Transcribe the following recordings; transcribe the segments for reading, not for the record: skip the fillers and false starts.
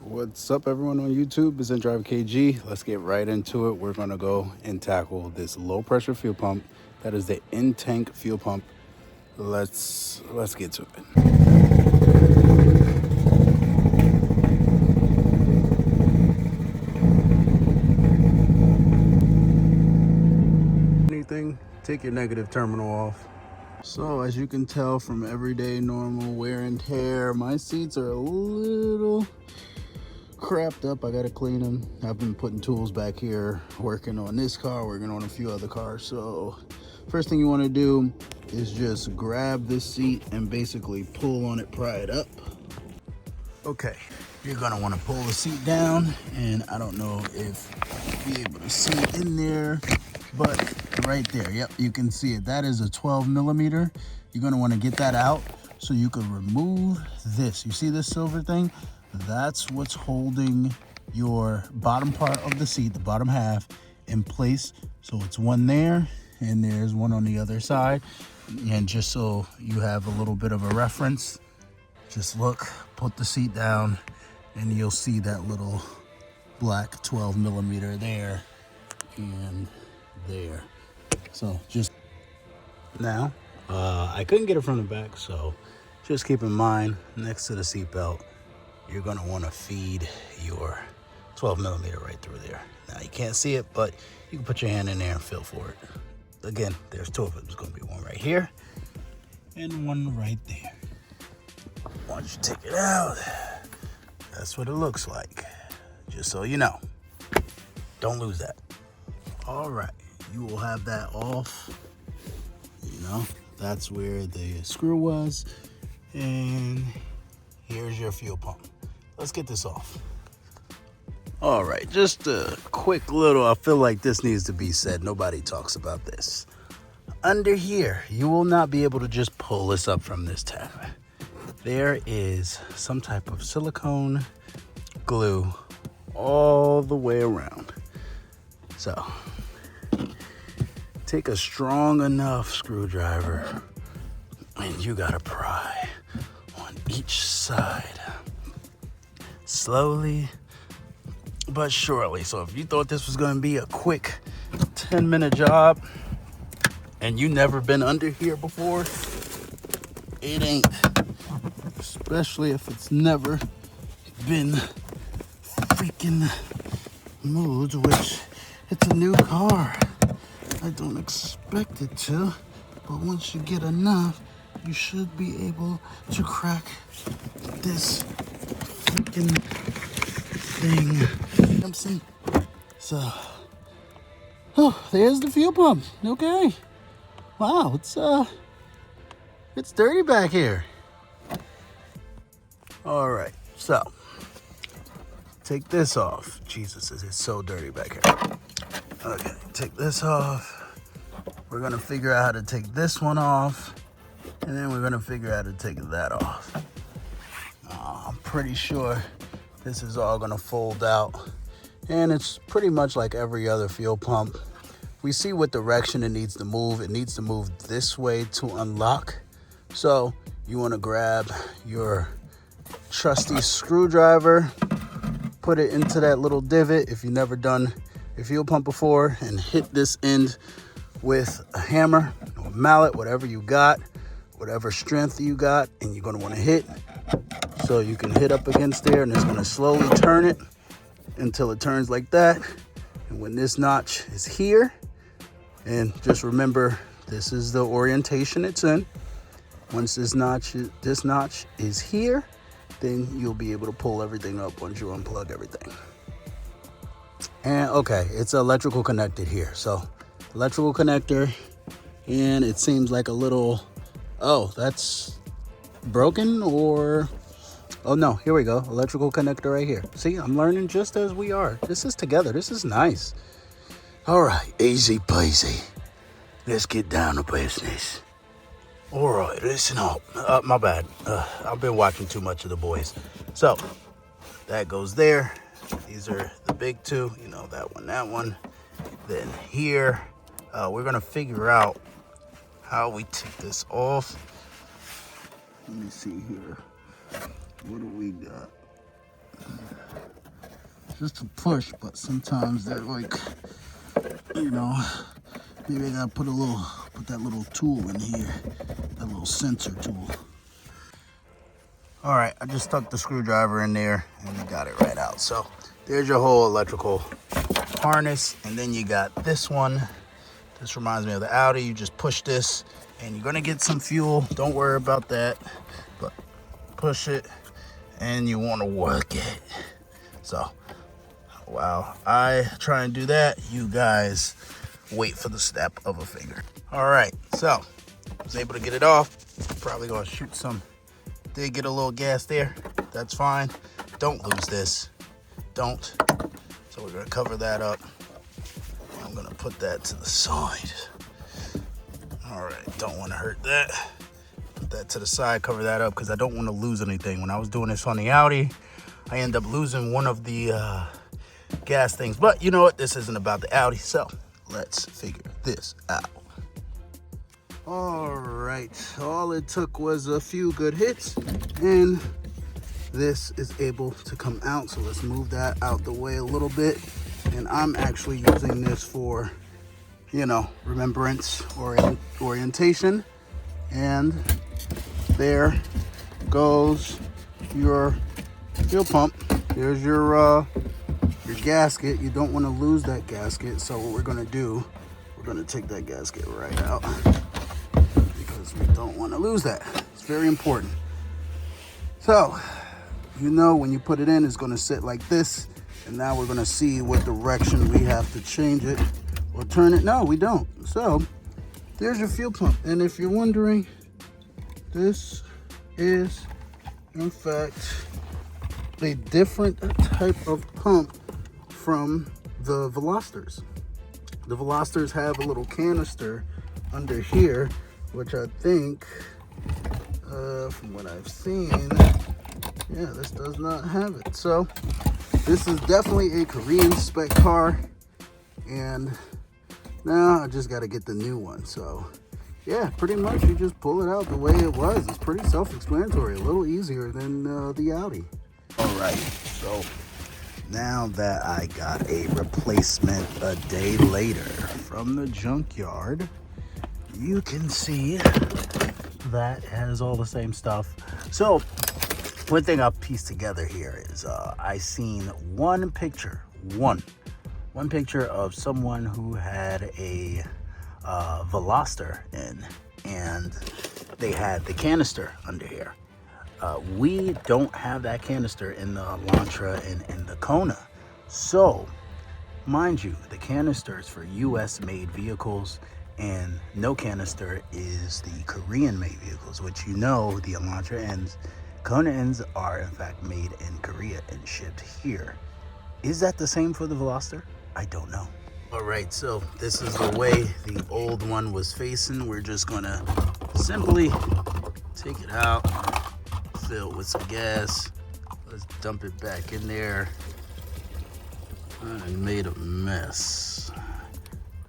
What's up, everyone on YouTube? It's Driver KG. Let's get right into it. We're going to go and tackle this low pressure fuel pump. That is the in-tank fuel pump. Let's get to it. Anything, take your negative terminal off. So as you can tell from everyday normal wear and tear, my seats are a little crapped up. I gotta clean them. I've been putting tools back here, working on this car, working on a few other cars. So first thing you want to do is just grab this seat and basically pull on it, pry it up. Okay, you're gonna want to pull the seat down, and I don't know if you'll be able to see it in there, but right there, yep, you can see it. That is a 12 millimeter. You're gonna want to get that out so you can remove this. You see this silver thing? That's what's holding your bottom part of the seat, the bottom half, in place. So it's one there, and there's one on the other side. And just so you have a little bit of a reference, just look, put the seat down, and you'll see that little black 12 millimeter there and there. So just now, I couldn't get it from the back, so just keep in mind, next to the seat belt, you're gonna wanna feed your 12 millimeter right through there. Now you can't see it, but you can put your hand in there and feel for it. Again, there's two of them. There's gonna be one right here and one right there. Once you take it out, that's what it looks like. Just so you know, don't lose that. All right, you will have that off. You know, that's where the screw was. And here's your fuel pump. Let's get this off. All right, just a quick little, I feel like this needs to be said. Nobody talks about this. Under here, you will not be able to just pull this up from this tab. There is some type of silicone glue all the way around. So, take a strong enough screwdriver and you gotta pry on each side. Slowly but surely. So if you thought this was gonna be a quick 10-minute job and you never been under here before, it ain't. Especially if it's never been freaking moved, which it's a new car. I don't expect it to, but once you get enough, you should be able to crack this freaking thing. So, oh, there's the fuel pump. Okay. Wow, it's dirty back here. All right, so take this off. Jesus, it's so dirty back here. Okay, take this off. We're gonna figure out how to take this one off, and then we're gonna figure out how to take that off. I'm pretty sure this is all gonna fold out, and it's pretty much like every other fuel pump. We see what direction it needs to move. It needs to move this way to unlock. So you wanna grab your trusty screwdriver, put it into that little divot if you've never done a fuel pump before, and hit this end with a hammer or mallet, whatever you got, whatever strength you got, and you're gonna wanna hit. So you can hit up against there, and it's gonna slowly turn it until it turns like that. And when this notch is here, and just remember, this is the orientation it's in. Once this notch is here, then you'll be able to pull everything up once you unplug everything. And okay, it's electrical connected here. So electrical connector, and it seems like a little, oh, that's broken, or, oh no, here we go. Electrical connector right here. See, I'm learning just as we are. This is together. This is nice. All right, easy peasy. Let's get down to business. All right, listen up. My bad. I've been watching too much of The Boys. So that goes there. These are the big two. You know, that one. Then here, we're gonna figure out how we take this off. Let me see here. What do we got? just to push, but sometimes they're like, you know, maybe I gotta put that little tool in here, that little sensor tool. All right, I just stuck the screwdriver in there and you got it right out. So there's your whole electrical harness. And then you got this one. This reminds me of the Audi. You just push this and you're gonna get some fuel. Don't worry about that, but push it and you wanna work it. So while I try and do that, you guys wait for the snap of a finger. All right, so I was able to get it off. Probably gonna shoot some. Did get a little gas there. That's fine. Don't lose this. Don't. So we're gonna cover that up. I'm gonna put that to the side. All right, don't wanna hurt that. Put that to the side, cover that up, because I don't wanna lose anything. When I was doing this on the Audi, I ended up losing one of the gas things. But you know what? This isn't about the Audi, so let's figure this out. All right, all it took was a few good hits and this is able to come out. So let's move that out the way a little bit. And I'm actually using this for, you know, remembrance or orientation. And there goes your fuel pump. There's your gasket. You don't want to lose that gasket. So what we're gonna do, we're gonna take that gasket right out, because we don't want to lose that. It's very important. So, you know, when you put it in, it's going to sit like this. And now we're going to see what direction we have to change it or turn it. No, we don't. So, there's your fuel pump. And if you're wondering, this is, in fact, a different type of pump from the velosters. The velosters have a little canister under here, which I think, from what I've seen, yeah, this does not have it. So this is definitely a Korean spec car, and now I just got to get the new one. So yeah, pretty much you just pull it out the way it was. It's pretty self-explanatory, a little easier than the Audi. All right, so now that I got a replacement a day later from the junkyard, you can see that it has all the same stuff. So one thing I've pieced together here is I seen one picture of someone who had a veloster in, and they had the canister under here. We don't have that canister in the Elantra and the Kona. So mind you, the canister is for US made vehicles, and no canister is the Korean made vehicles, which, you know, the Elantra ends, Kona ends are in fact made in Korea and shipped here. Is that the same for the veloster? I don't know. All right, so this is the way the old one was facing. We're just gonna simply take it out, fill it with some gas. Let's dump it back in there. I made a mess.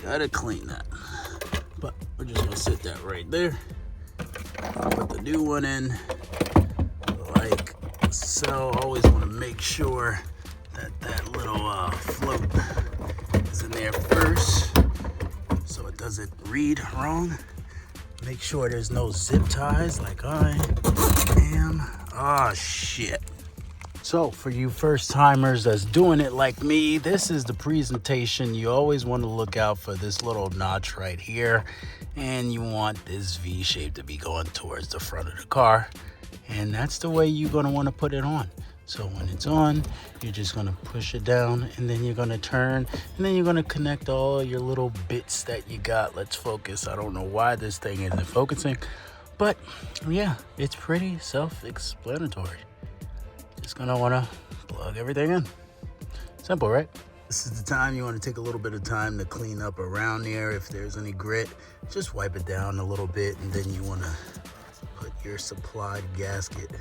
Gotta clean that. But we're just gonna sit that right there. Put the new one in like so. Always wanna make sure that that little float is in there first so it doesn't read wrong. Make sure there's no zip ties like I am. Oh shit. So for you first timers that's doing it like me, this is the presentation. You always want to look out for this little notch right here, and you want this V shape to be going towards the front of the car, and that's the way you're going to want to put it on. So when it's on, you're just going to push it down, and then you're going to turn, and then you're going to connect all your little bits that you got. Let's focus. I don't know why this thing isn't focusing, but yeah, it's pretty self-explanatory. Just gonna wanna plug everything in. Simple, right? This is the time you wanna take a little bit of time to clean up around there. If there's any grit, just wipe it down a little bit, and then you wanna put your supplied gasket.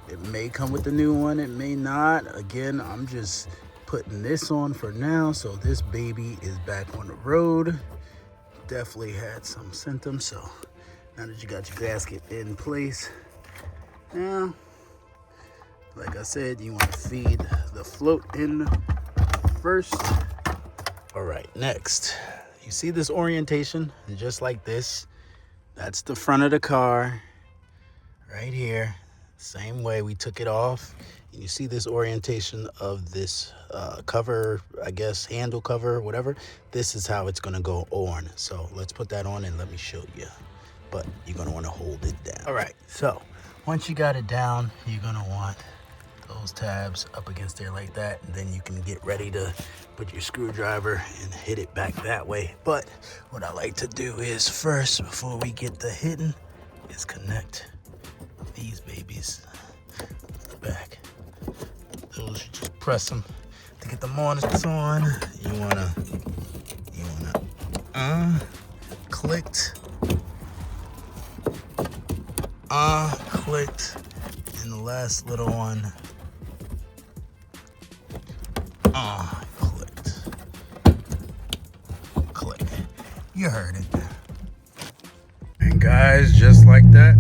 It may come with the new one, it may not. Again, I'm just putting this on for now, so this baby is back on the road. Definitely had some symptoms, so now that you got your gasket in place, now Like I said, you want to feed the float in first. All right, next, you see this orientation, just like this. That's the front of the car right here. Same way we took it off. And you see this orientation of this cover, I guess, handle cover, whatever. This is how it's gonna go on. So let's put that on and let me show you. But you're gonna wanna hold it down. All right, so once you got it down, you're gonna want those tabs up against there like that, and then you can get ready to put your screwdriver and hit it back that way. But what I like to do is first, before we get the hitting, is connect these babies to the back. Those, you just press them to get the monitors on. You wanna clicked, clicked, and the last little one, clicked, click. You heard it. And guys, just like that,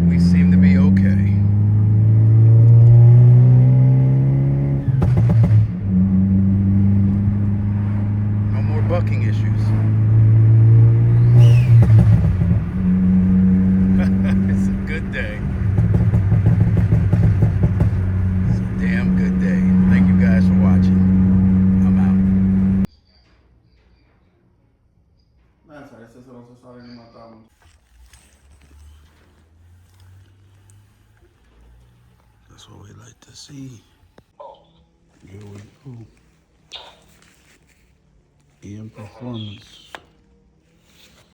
we seem to be okay. No more bucking issues. It's a good day. It's a damn good day. Thank you guys for watching. I'm out. That's what we like to see. Here we go. EM performance.